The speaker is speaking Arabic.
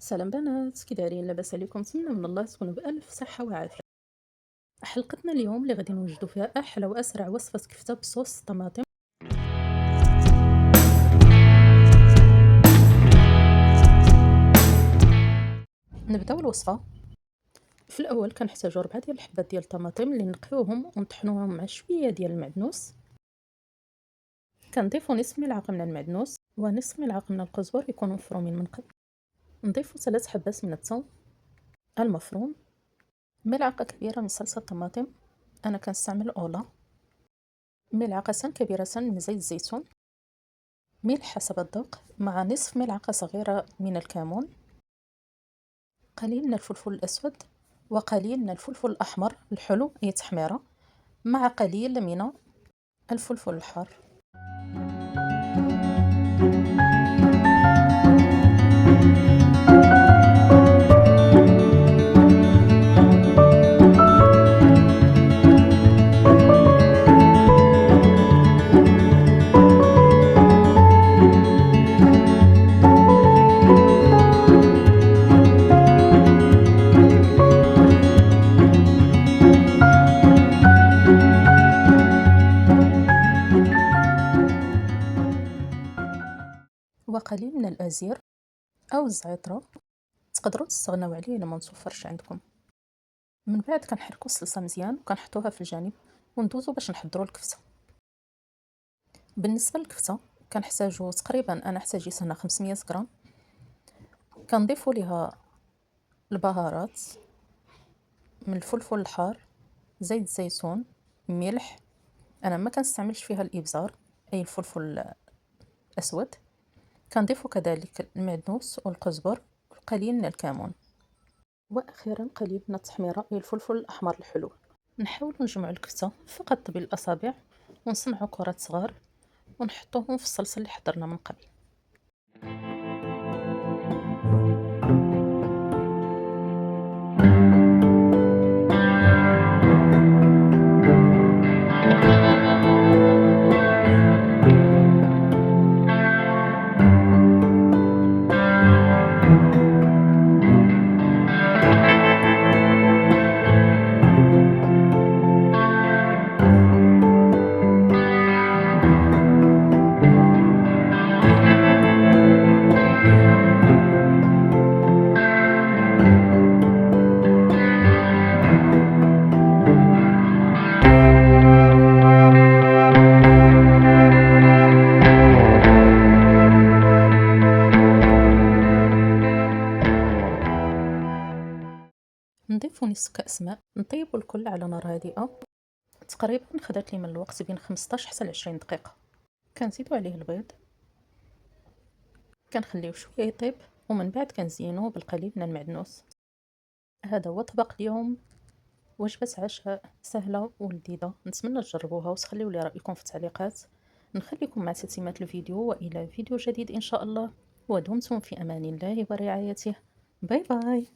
سلام بنات، كي دايرين؟ لاباس عليكم؟ نتمنى من الله تكونوا بألف صحة وعافية. حلقتنا اليوم اللي غادي نوجدوا فيها أحلى وأسرع وصفة كفتة بصوص الطماطم. نبداو الوصفة. في الأول كنحتاجو 4 ديال الحبات ديال الطماطم اللي نقيوهم ونطحنوهم مع شوية ديال المعدنوس. كنضيفو نصف ملعقة من المعدنوس ونصف ملعقة من القزبر يكونوا مفرومين من قبل. نضيفو 3 حبات من الثوم المفروم، ملعقة كبيرة من صلصة الطماطم، أنا كنستعمل أولا، ملعقة كبيرة من زيت الزيتون، ملح حسب الذوق مع نصف ملعقة صغيرة من الكمون، قليل من الفلفل الأسود وقليل من الفلفل الأحمر الحلو أي تحميرة، مع قليل من الفلفل الحار. وقليل من الأزير أو الزعتر، تقدروا تستغناو عليه لما متوفرش عندكم. من بعد كنحركوا الصلصه مزيان وكنحطوها في الجانب وندوزو باش نحضروا الكفته. بالنسبه للكفته كنحتاجوا تقريبا انا احتاجيت هنا 500 غرام. كنضيفوا ليها البهارات من الفلفل الحار، زيت الزيتون، ملح، انا ما كنستعملش فيها الابزار اي الفلفل الاسود. كنضيفوا كذلك المعدنوس والقزبر وقليل من الكمون، واخيرا قليل من التحميره اي الفلفل الاحمر الحلو. نحاول نجمع الكفته فقط بالاصابع ونصنعوا كرات صغار ونحطوهم في الصلصه اللي حضرنا من قبل. نضيفو نصف كأس ماء، نطيبو الكل على نار هادئة. تقريبا خدات لي من الوقت بين 15 حتى ل 20 دقيقة. كنزيدو عليه البيض، كنخليوه شويه يطيب ومن بعد كنزينوه بالقليل من المعدنوس. هذا هو طبق اليوم، وجبة عشاء سهلة ولذيذة، نتمنى تجربوها وتخليو لي رأيكم في التعليقات. نخليكم مع تتمات الفيديو وإلى فيديو جديد إن شاء الله، ودمتم في أمان الله ورعايته. باي باي.